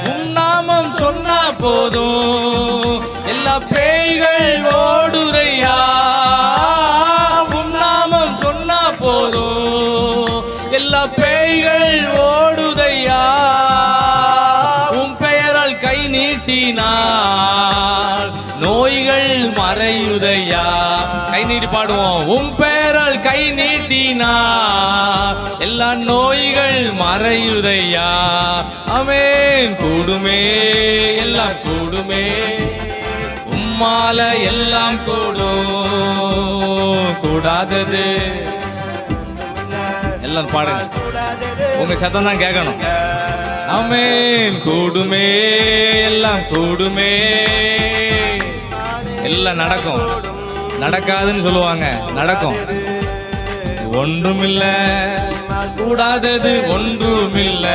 உன் நாமம் சொன்னா போதும் எல்லா பேய்கள் ஓடுதையா. உன் நாமம் சொன்னா போதும் எல்லா பேய்கள் ஓடுதையா. உன் பெயரால் கை நீட்டினார் நோய்கள் மறையுதையா. கை நீட்டி பாடுவோம். உன் பெயரால் கை நீட்டினார் எல்லா நோய்கள் மறையுதையா. ஆமென். கூடுமே எல்லாம் கூடுமே, உம்மால எல்லாம் கூடும். கூடாதது எல்லாம் பாடுங்க, உங்க சத்தம் தான் கேட்கணும். ஆமென். கூடுமே எல்லாம் கூடுமே, எல்லாம் நடக்கும். நடக்காதுன்னு சொல்லுவாங்க, நடக்கும். ஒன்றுமில்ல, கூடாதது ஒன்றுமில்ல.